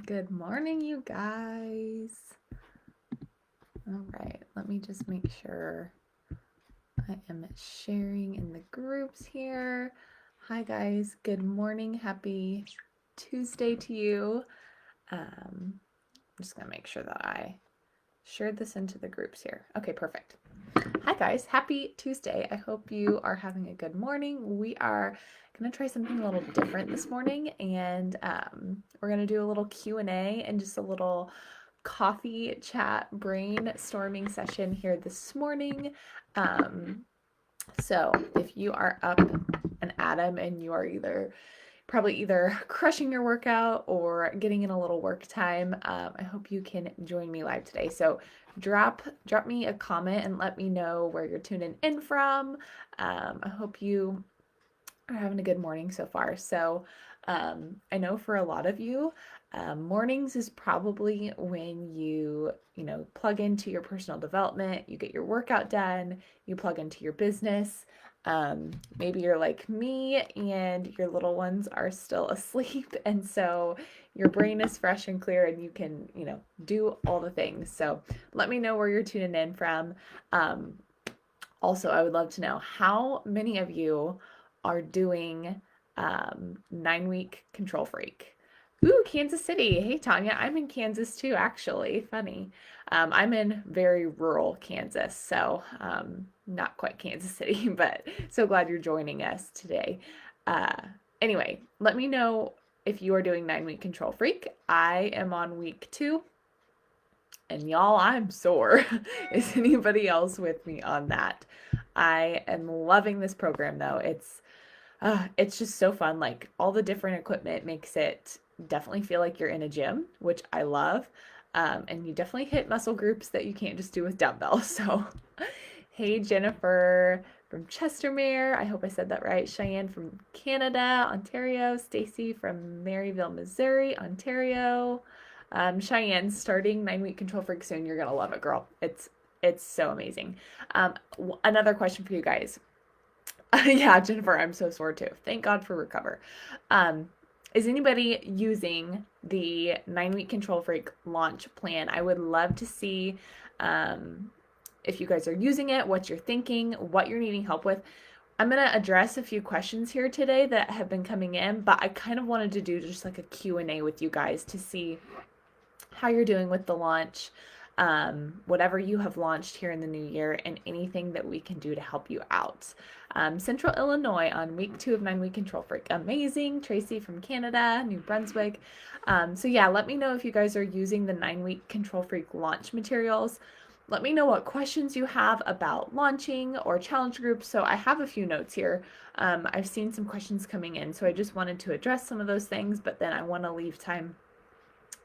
Good morning, you guys. All right, let me just make sure I am sharing in the groups here. Hi, guys. Good morning. Happy Tuesday to you. I'm just going to make sure that I shared this into the groups here. Okay, perfect. Hi, guys. Happy Tuesday. I hope you are having a good morning. We are going to try something a little different this morning, and we're going to do a little Q&A and just a little coffee chat brainstorming session here this morning. So if you are up and at 'em and you are probably either crushing your workout or getting in a little work time, I hope you can join me live today. So drop me a comment and let me know where you're tuning in from. I hope you are having a good morning so far. So I know for a lot of you, mornings is probably when you plug into your personal development, you get your workout done, you plug into your business. Maybe you're like me and your little ones are still asleep, and so your brain is fresh and clear, and you can, do all the things. So let me know where you're tuning in from. Also, I would love to know how many of you are doing 9-week Control Freak. Ooh, Kansas City. Hey, Tanya. I'm in Kansas too, actually. Funny. I'm in very rural Kansas, so not quite Kansas City, but so glad you're joining us today. Uh, anyway, let me know if you are doing 9-week Control Freak. I am on week 2. And y'all, I'm sore. Is anybody else with me on that? I am loving this program though. It's just so fun. Like all the different equipment makes it definitely feel like you're in a gym, which I love. And you definitely hit muscle groups that you can't just do with dumbbells. So, hey Jennifer from Chestermere. I hope I said that right. Cheyenne from Canada, Ontario. Stacy from Maryville, Missouri, Ontario. Cheyenne, starting 9-week Control Freak soon. You're gonna love it, girl. It's so amazing. Another question for you guys. Yeah, Jennifer, I'm so sore too. Thank God for Recover. Is anybody using the 9-week Control Freak launch plan? I would love to see if you guys are using it, what you're thinking, what you're needing help with. I'm going to address a few questions here today that have been coming in, but I kind of wanted to do just like a Q&A with you guys to see how you're doing with the launch, whatever you have launched here in the new year, and anything that we can do to help you out. Central Illinois on week 2 of 9-week Control Freak. Amazing. Tracy from Canada, New Brunswick. So yeah, let me know if you guys are using the 9-week Control Freak launch materials. Let me know what questions you have about launching or challenge groups. So I have a few notes here. I've seen some questions coming in, so I just wanted to address some of those things, but then I want to leave time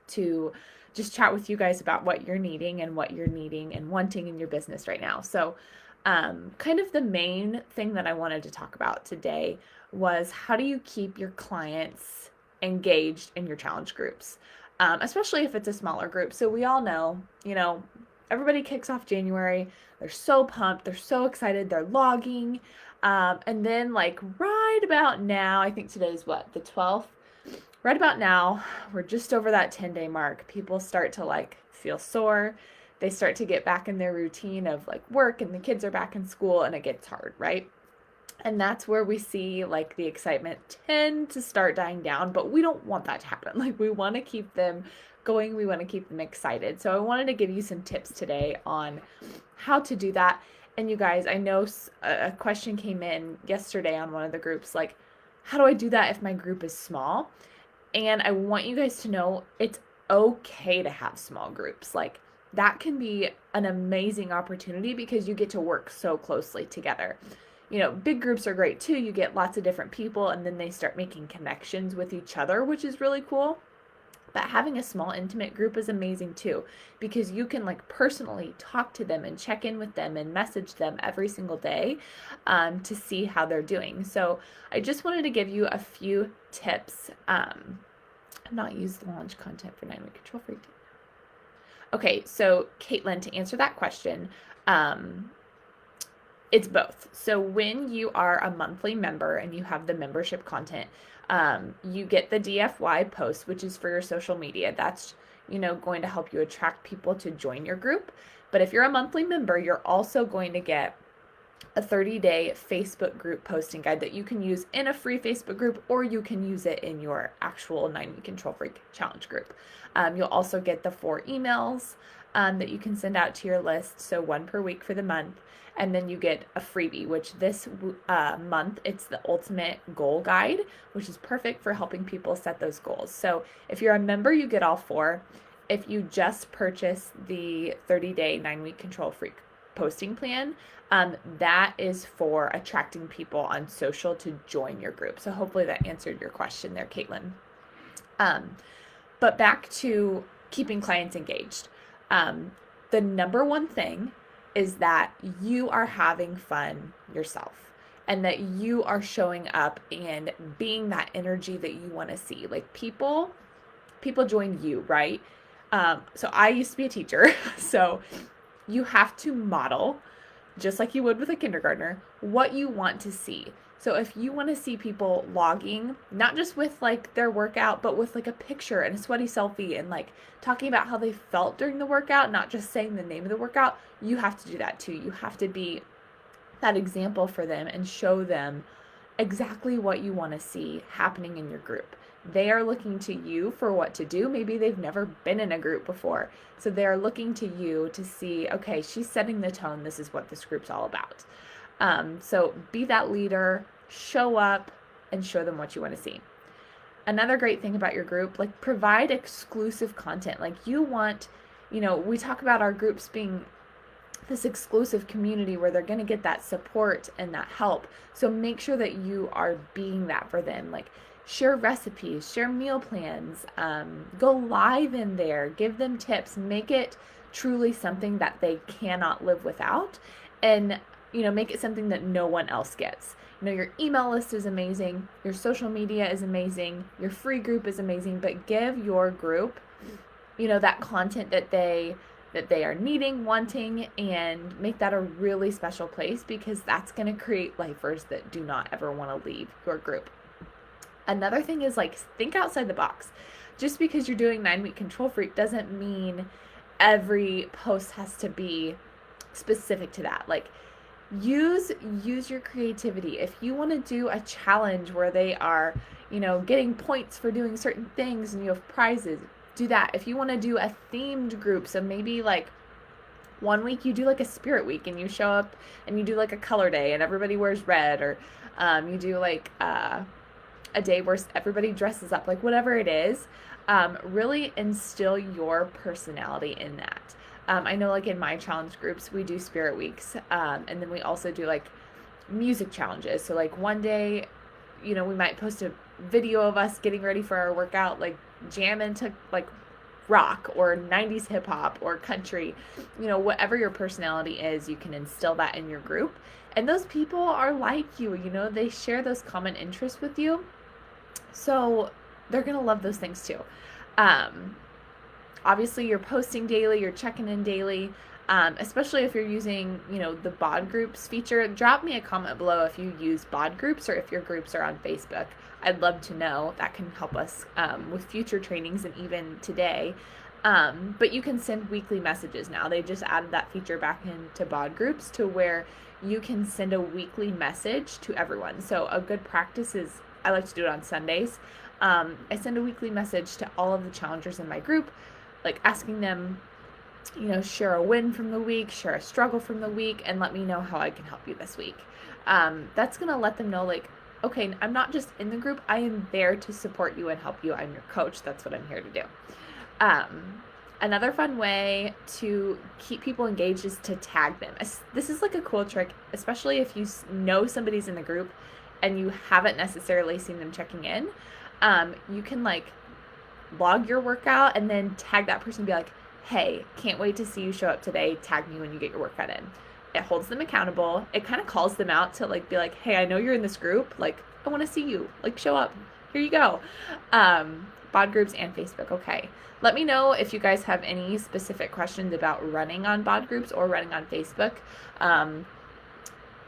to just chat with you guys about what you're needing and wanting in your business right now. So kind of the main thing that I wanted to talk about today was how do you keep your clients engaged in your challenge groups, especially if it's a smaller group. So we all know, everybody kicks off January. They're so pumped. They're so excited. They're logging. And then like right about now, I think today's what, the 12th? Right about now, we're just over that 10-day mark. People start to like feel sore. They start to get back in their routine of like work, and the kids are back in school, and it gets hard, right? And that's where we see like the excitement tend to start dying down, but we don't want that to happen. Like we want to keep them going. We want to keep them excited. So I wanted to give you some tips today on how to do that. And you guys, I know a question came in yesterday on one of the groups, like, how do I do that if my group is small? And I want you guys to know it's okay to have small groups. Like that can be an amazing opportunity because you get to work so closely together. Big groups are great too. You get lots of different people, and then they start making connections with each other, which is really cool. But having a small intimate group is amazing too, because you can like personally talk to them and check in with them and message them every single day to see how they're doing. So I just wanted to give you a few tips. I've not used the launch content for 9-week Control Freak. Okay, so Caitlin, to answer that question, it's both. So when you are a monthly member and you have the membership content, You get the DFY post, which is for your social media. That's, going to help you attract people to join your group. But if you're a monthly member, you're also going to get a 30-day Facebook group posting guide that you can use in a free Facebook group, or you can use it in your actual 9-week Control Freak Challenge group. You'll also get the 4 emails that you can send out to your list, so 1 per week for the month. And then you get a freebie, which this month, it's the Ultimate Goal Guide, which is perfect for helping people set those goals. So if you're a member, you get all 4. If you just purchase the 30-day 9-week Control Freak posting plan, that is for attracting people on social to join your group. So hopefully that answered your question there, Caitlin. But back to keeping clients engaged. The number one thing is that you are having fun yourself, and that you are showing up and being that energy that you want to see. Like people join you, right? So I used to be a teacher, so you have to model, just like you would with a kindergartner, what you want to see. So if you want to see people logging, not just with like their workout, but with like a picture and a sweaty selfie and like talking about how they felt during the workout, not just saying the name of the workout, you have to do that too. You have to be that example for them and show them exactly what you want to see happening in your group. They are looking to you for what to do. Maybe they've never been in a group before. So they're looking to you to see, okay, she's setting the tone. This is what this group's all about. So be that leader, show up, and show them what you want to see. Another great thing about your group, like provide exclusive content. Like you want, we talk about our groups being this exclusive community where they're going to get that support and that help. So make sure that you are being that for them. Like share recipes, share meal plans, go live in there, give them tips, make it truly something that they cannot live without, and make it something that no one else gets. Your email list is amazing, your social media is amazing, your free group is amazing, but give your group, that content that they are needing, wanting, and make that a really special place, because that's going to create lifers that do not ever want to leave your group. Another thing is like think outside the box. Just because you're doing 9-week Control Freak doesn't mean every post has to be specific to that. Like use your creativity. If you want to do a challenge where they are, getting points for doing certain things and you have prizes, do that. If you want to do a themed group, so maybe like 1 week you do like a spirit week and you show up and you do like a color day and everybody wears red, or you do like a day where everybody dresses up, like whatever it is, really instill your personality in that. I know like in my challenge groups, we do spirit weeks, and then we also do like music challenges. So like one day, we might post a video of us getting ready for our workout, like jamming to like rock or 90s hip hop or country, whatever your personality is, you can instill that in your group. And those people are like you, they share those common interests with you. So they're going to love those things too. Obviously you're posting daily, you're checking in daily, especially if you're using, the bod groups feature. Drop me a comment below if you use bod groups or if your groups are on Facebook. I'd love to know. That can help us with future trainings and even today. But you can send weekly messages now. They just added that feature back into bod groups to where you can send a weekly message to everyone. So a good practice is, I like to do it on Sundays. I send a weekly message to all of the challengers in my group, like asking them, share a win from the week, share a struggle from the week, and let me know how I can help you this week. That's going to let them know, like, okay, I'm not just in the group, I am there to support you and help you. I'm your coach. That's what I'm here to do. Another fun way to keep people engaged is to tag them. This is like a cool trick, especially if you know somebody's in the group and you haven't necessarily seen them checking in. You can like log your workout and then tag that person and be like, hey, can't wait to see you show up today. Tag me when you get your workout in. It holds them accountable. It kind of calls them out to like be like, hey, I know you're in this group. Like, I want to see you. Like, show up. Here you go. Bod groups and Facebook. Okay. Let me know if you guys have any specific questions about running on bod groups or running on Facebook.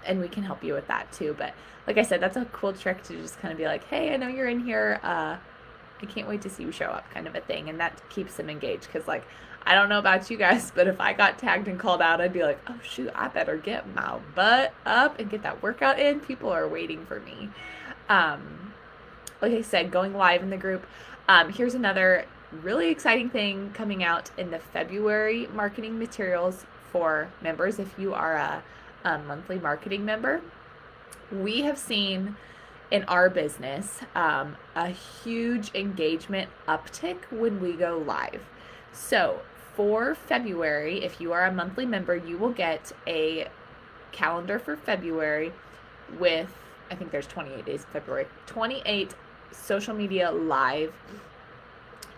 and we can help you with that too. But like I said, that's a cool trick to just kind of be like, hey, I know you're in here. I can't wait to see you show up, kind of a thing. And that keeps them engaged. Because, like, I don't know about you guys, but if I got tagged and called out, I'd be like, oh, shoot, I better get my butt up and get that workout in. People are waiting for me. Like I said, going live in the group. Here's another really exciting thing coming out in the February marketing materials for members. If you are a monthly marketing member, we have seen in our business a huge engagement uptick when we go live. So for February, if you are a monthly member, you will get a calendar for February with, I think there's 28 days in February, 28 social media live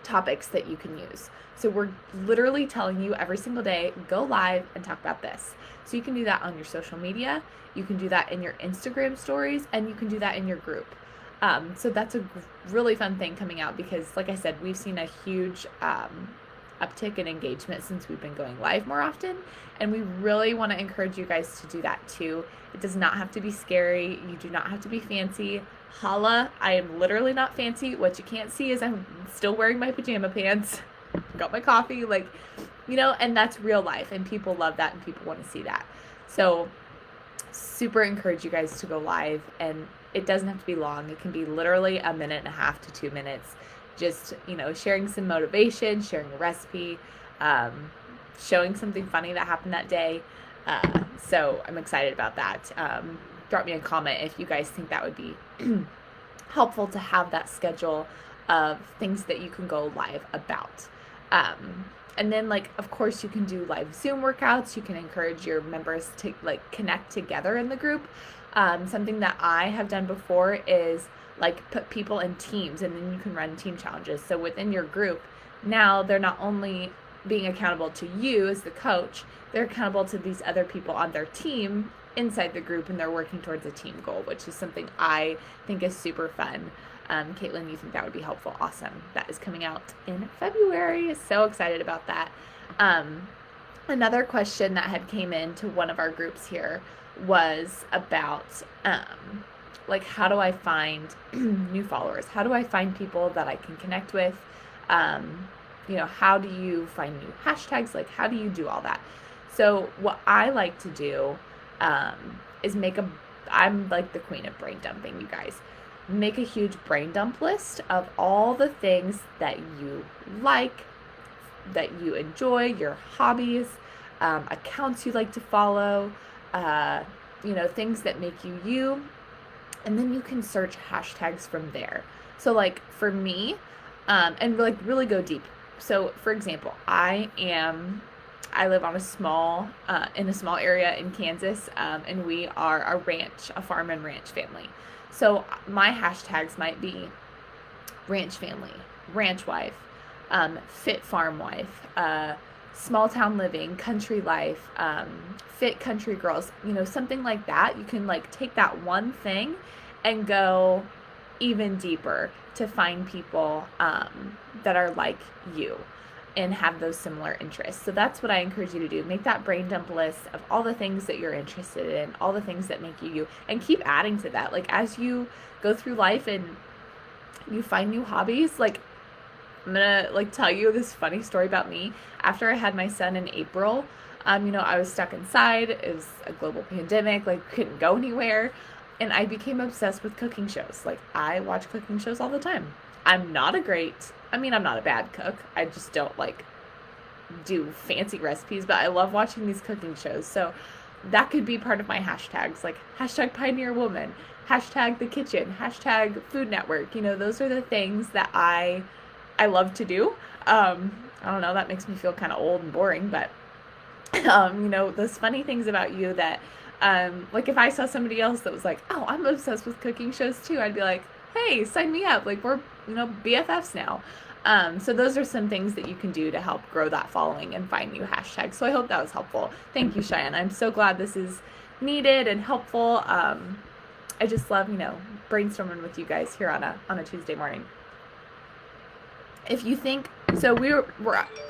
topics that you can use. So we're literally telling you every single day, go live and talk about this. So you can do that on your social media, you can do that in your Instagram stories, and you can do that in your group. So that's a really fun thing coming out because, like I said, we've seen a huge uptick in engagement since we've been going live more often, and we really want to encourage you guys to do that too. It does not have to be scary. You do not have to be fancy. Holla, I am literally not fancy. What you can't see is I'm still wearing my pajama pants, got my coffee, like, you know, and that's real life, and people love that, and people want to see that. So super encourage you guys to go live, and it doesn't have to be long. It can be literally 1.5 minutes to 2 minutes. Just, you know, sharing some motivation, sharing a recipe, showing something funny that happened that day. So I'm excited about that. Drop me a comment if you guys think that would be helpful to have that schedule of things that you can go live about. And then, like, of course, you can do live Zoom workouts. You can encourage your members to, like, connect together in the group. Something that I have done before is, like, put people in teams, and then you can run team challenges. So within your group, now they're not only being accountable to you as the coach, they're accountable to these other people on their team inside the group, and they're working towards a team goal, which is something I think is super fun. Caitlin, you think that would be helpful? Awesome. That is coming out in February. So excited about that. Another question that had came into one of our groups here was about like, how do I find new followers? How do I find people that I can connect with? You know, how do you find new hashtags? Like, how do you do all that? So what I like to do is I'm like the queen of brain dumping, you guys. Make a huge brain dump list of all the things that you like, that you enjoy, your hobbies, accounts you like to follow, you know, things that make you you. And then you can search hashtags from there. So, like, for me, and like really go deep. So for example, I live on in a small area in Kansas, and we are a farm and ranch family. So my hashtags might be ranch family, ranch wife, fit farm wife, small town living, country life, fit country girls, you know, something like that. You can, like, take that one thing and go even deeper to find people that are like you and have those similar interests. So that's what I encourage you to do. Make that brain dump list of all the things that you're interested in, all the things that make you you, and keep adding to that. Like, as you go through life and you find new hobbies, like, I'm gonna, like, tell you this funny story about me. After I had my son in April, you know, I was stuck inside. It was a global pandemic, like, couldn't go anywhere. And I became obsessed with cooking shows. Like, I watch cooking shows all the time. I'm not a bad cook. I just don't, like, do fancy recipes, but I love watching these cooking shows. So that could be part of my hashtags, like hashtag Pioneer Woman, hashtag The Kitchen, hashtag Food Network. You know, those are the things that I love to do. I don't know, that makes me feel kind of old and boring, but you know, those funny things about you that, like, if I saw somebody else that was like, oh, I'm obsessed with cooking shows too, I'd be like, hey, sign me up. Like, we're, you know, BFFs now. So those are some things that you can do to help grow that following and find new hashtags. So I hope that was helpful. Thank you, Cheyenne. I'm so glad this is needed and helpful. I just love, you know, brainstorming with you guys here on a Tuesday morning. If you think, so we're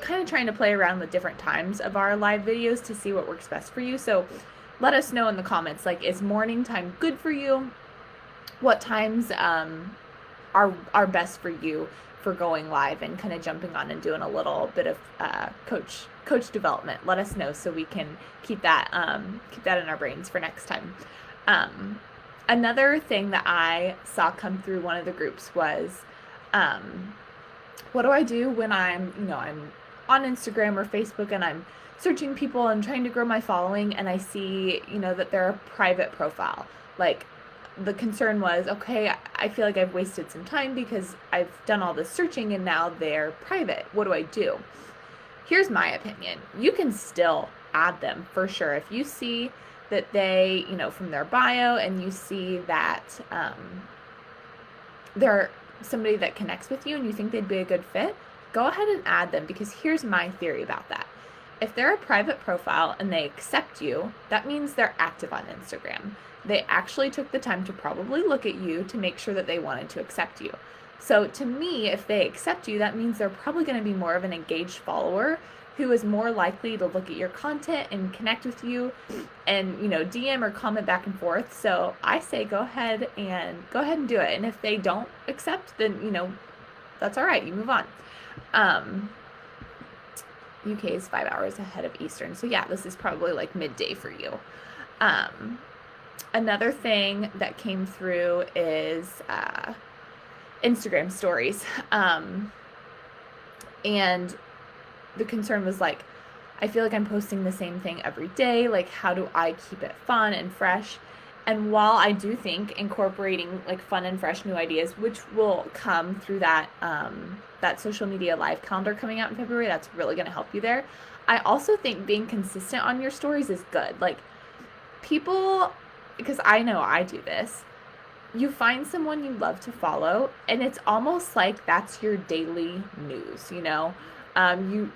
kind of trying to play around with different times of our live videos to see what works best for you. So let us know in the comments, like, is morning time good for you? What times are best for you for going live and kind of jumping on and doing a little bit of coach development? Let us know so we can keep that in our brains for next time. Another thing that I saw come through one of the groups was, what do I do when I'm on Instagram or Facebook and I'm searching people and trying to grow my following, and I see, that they're a private profile. Like, the concern was, okay, I feel like I've wasted some time because I've done all this searching and now they're private. What do I do? Here's my opinion. You can still add them for sure. If you see that they, from their bio, and you see that they're somebody that connects with you and you think they'd be a good fit, go ahead and add them, because here's my theory about that. If they're a private profile and they accept you, that means they're active on Instagram. They actually took the time to probably look at you to make sure that they wanted to accept you. So to me, if they accept you, that means they're probably going to be more of an engaged follower who is more likely to look at your content and connect with you and, DM or comment back and forth. So I say go ahead and do it. And if they don't accept, then, that's all right. You move on. UK is 5 hours ahead of Eastern. So yeah, this is probably like midday for you. Another thing that came through is Instagram stories. And the concern was like, I feel like I'm posting the same thing every day. Like, how do I keep it fun and fresh? And while I do think incorporating like fun and fresh new ideas, which will come through that that social media live calendar coming out in February, that's really going to help you there. I also think being consistent on your stories is good. Like, people, because I know I do this, you find someone you love to follow, and it's almost like that's your daily news, You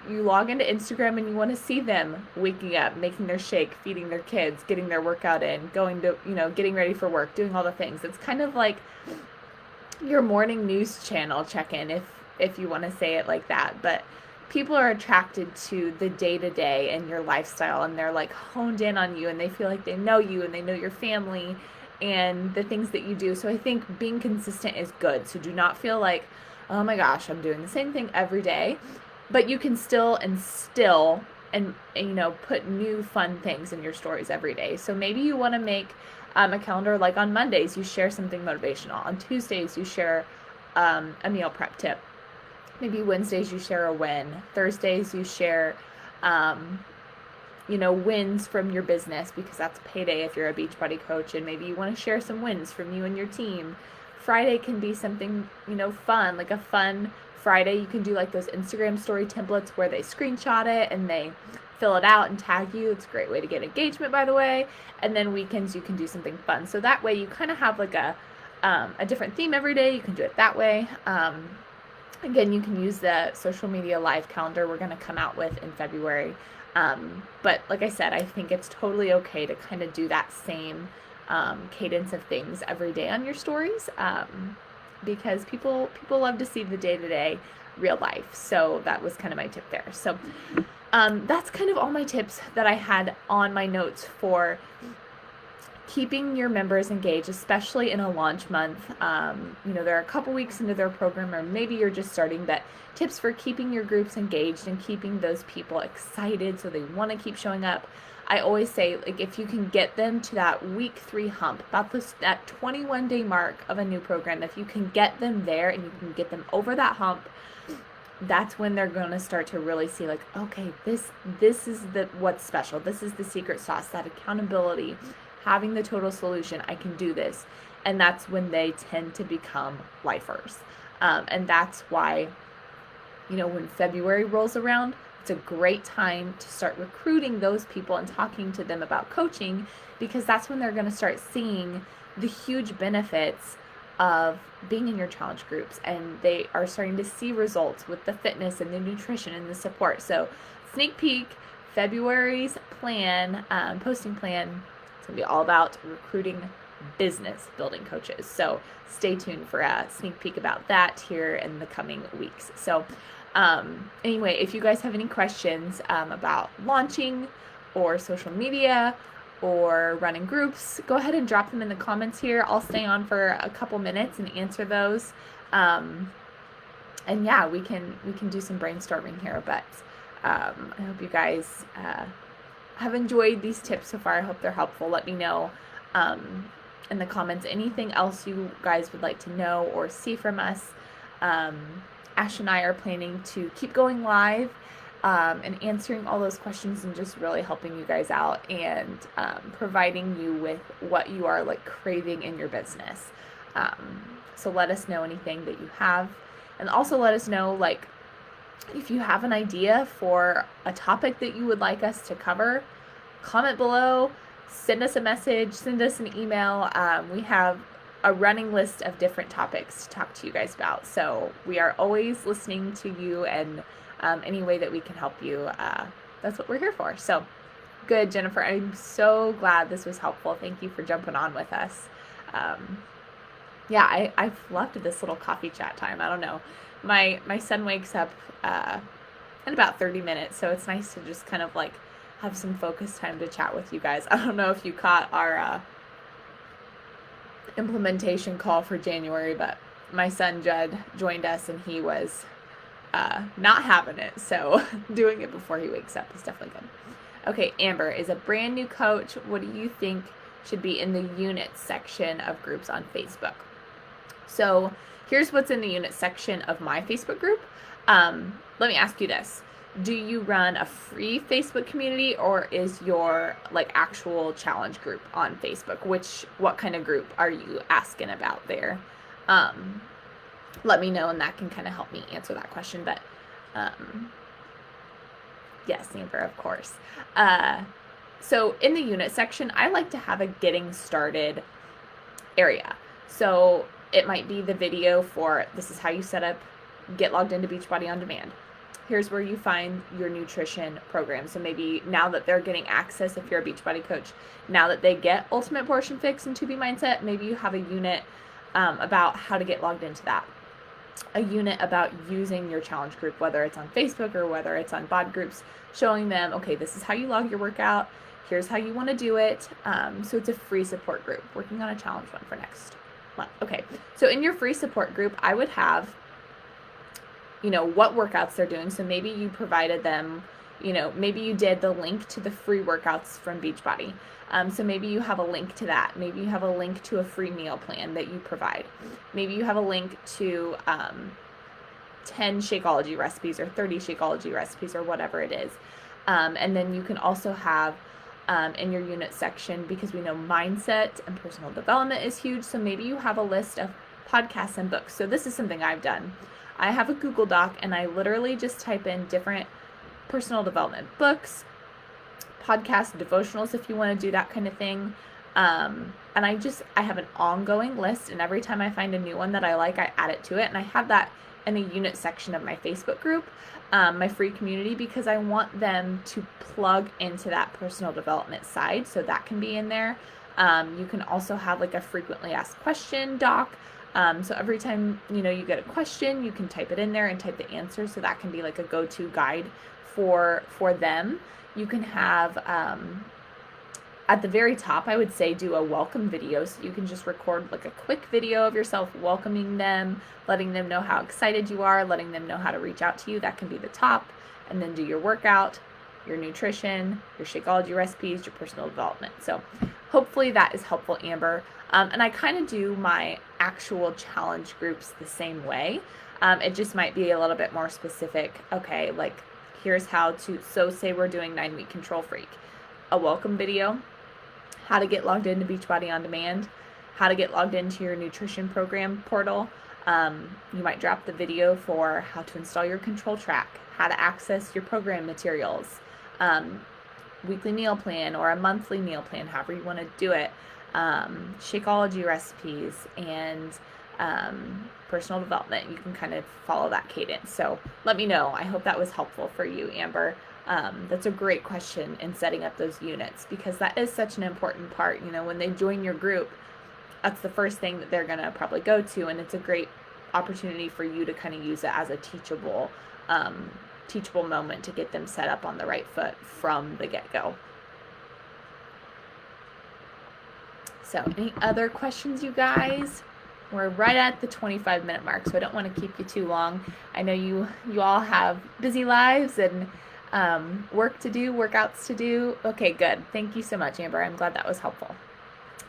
log into Instagram and you want to see them waking up, making their shake, feeding their kids, getting their workout in, going to, getting ready for work, doing all the things. It's kind of like your morning news channel check-in, if you want to say it like that. But people are attracted to the day-to-day and your lifestyle, and they're like honed in on you, and they feel like they know you and they know your family and the things that you do. So I think being consistent is good. So do not feel like, oh my gosh, I'm doing the same thing every day. But you can still instill and put new fun things in your stories every day. So maybe you want to make a calendar, like on Mondays you share something motivational. On Tuesdays you share a meal prep tip. Maybe Wednesdays you share a win. Thursdays you share wins from your business, because that's payday if you're a Beachbody coach, and maybe you want to share some wins from you and your team. Friday can be something, fun, like a fun Friday. You can do like those Instagram story templates where they screenshot it and they fill it out and tag you. It's a great way to get engagement, by the way. And then weekends you can do something fun. So that way you kind of have like a different theme every day. You can do it that way. Again, you can use the social media live calendar we're going to come out with in February. But like I said, I think it's totally okay to kind of do that same cadence of things every day on your stories, because people love to see the day-to-day real life. So that was kind of my tip there. So that's kind of all my tips that I had on my notes for keeping your members engaged, especially in a launch month. They're a couple weeks into their program, or maybe you're just starting, but tips for keeping your groups engaged and keeping those people excited so they want to keep showing up. I always say, like, if you can get them to that week 3 hump, about that 21-day mark of a new program, if you can get them there and you can get them over that hump, that's when they're going to start to really see, like, okay, this is what's special. This is the secret sauce, that accountability, having the total solution. I can do this. And that's when they tend to become lifers. And that's why, when February rolls around, it's a great time to start recruiting those people and talking to them about coaching, because that's when they're going to start seeing the huge benefits of being in your challenge groups, and they are starting to see results with the fitness and the nutrition and the support. So sneak peek, February's plan, posting plan, it's going to be all about recruiting business building coaches. So stay tuned for a sneak peek about that here in the coming weeks. So anyway, if you guys have any questions about launching or social media or running groups, go ahead and drop them in the comments here. I'll stay on for a couple minutes and answer those. And yeah, we can do some brainstorming here, but I hope you guys have enjoyed these tips so far. I hope they're helpful. Let me know in the comments anything else you guys would like to know or see from us. Ash and I are planning to keep going live and answering all those questions and just really helping you guys out and providing you with what you are like craving in your business. So let us know anything that you have, and also let us know like if you have an idea for a topic that you would like us to cover. Comment below, send us a message, send us an email. We have a running list of different topics to talk to you guys about. So we are always listening to you, and any way that we can help you, that's what we're here for. So good, Jennifer. I'm so glad this was helpful. Thank you for jumping on with us. Yeah, I've loved this little coffee chat time. I don't know. My son wakes up in about 30 minutes, so it's nice to just kind of like have some focused time to chat with you guys. I don't know if you caught our implementation call for January, but my son Judd joined us and he was not having it, so doing it before he wakes up is definitely good. Okay, Amber is a brand new coach. What do you think should be in the units section of groups on Facebook? So here's what's in the units section of my Facebook group. Let me ask you this. Do you run a free Facebook community, or is your like actual challenge group on Facebook? What kind of group are you asking about there? Let me know, and that can kind of help me answer that question. But yes, Amber, of course. So in the unit section, I like to have a getting started area. So it might be the video for this is how you set up, get logged into Beachbody On Demand. Here's where you find your nutrition program. So maybe now that they're getting access, if you're a Beachbody coach, now that they get Ultimate Portion Fix and 2B Mindset, maybe you have a unit about how to get logged into that. A unit about using your challenge group, whether it's on Facebook or whether it's on bod groups, showing them, okay, this is how you log your workout. Here's how you want to do it. So it's a free support group, working on a challenge one for next month. Okay, so in your free support group, I would have what workouts they're doing. So maybe you provided them, maybe you did the link to the free workouts from Beachbody. So maybe you have a link to that. Maybe you have a link to a free meal plan that you provide. Maybe you have a link to 10 Shakeology recipes or 30 Shakeology recipes or whatever it is. And then you can also have in your unit section, because we know mindset and personal development is huge. So maybe you have a list of podcasts and books. So this is something I've done. I have a Google Doc and I literally just type in different personal development books, podcasts, devotionals if you want to do that kind of thing. And I have an ongoing list, and every time I find a new one that I like, I add it to it. And I have that in a unit section of my Facebook group, my free community, because I want them to plug into that personal development side. So that can be in there. You can also have like a frequently asked question doc. So every time, you get a question, you can type it in there and type the answer. So that can be like a go-to guide for them. You can have, at the very top, I would say do a welcome video. So you can just record like a quick video of yourself welcoming them, letting them know how excited you are, letting them know how to reach out to you. That can be the top. And then do your workout, your nutrition, your Shakeology recipes, your personal development. So hopefully that is helpful, Amber. And I kind of do my actual challenge groups the same way. It just might be a little bit more specific. Okay, like here's how to, so say we're doing 9-week Control Freak. A welcome video, how to get logged into Beachbody On Demand, how to get logged into your nutrition program portal. You might drop the video for how to install your control track, how to access your program materials, weekly meal plan or a monthly meal plan, however you want to do it. Shakeology recipes and personal development. You can kind of follow that cadence. So let me know. I hope that was helpful for you, Amber. That's a great question in setting up those units, because that is such an important part. When they join your group, that's the first thing that they're going to probably go to, and it's a great opportunity for you to kind of use it as a teachable moment to get them set up on the right foot from the get-go. So any other questions, you guys? We're right at the 25-minute mark, so I don't want to keep you too long. I know you all have busy lives and work to do, workouts to do. Okay, good. Thank you so much, Amber. I'm glad that was helpful.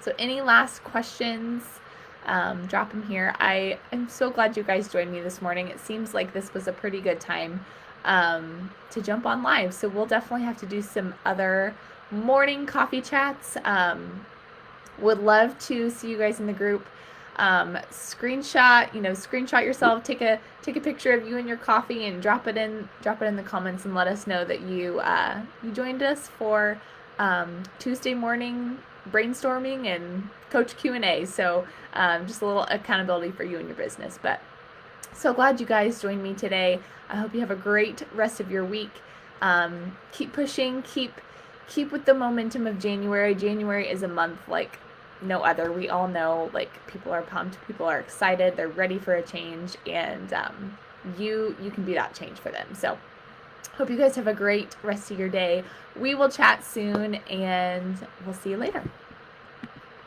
So any last questions? Drop them here. I am so glad you guys joined me this morning. It seems like this was a pretty good time to jump on live. So we'll definitely have to do some other morning coffee chats. Would love to see you guys in the group. Screenshot yourself, take a picture of you and your coffee and drop it in the comments and let us know that you joined us for Tuesday morning brainstorming and coach Q&A. So just a little accountability for you and your business. But so glad you guys joined me today. I hope you have a great rest of your week. Keep pushing, keep with the momentum of January. January is a month like no other. We all know, like, people are pumped, people are excited, they're ready for a change, and you can be that change for them. So hope you guys have a great rest of your day. We will chat soon, and we'll see you later.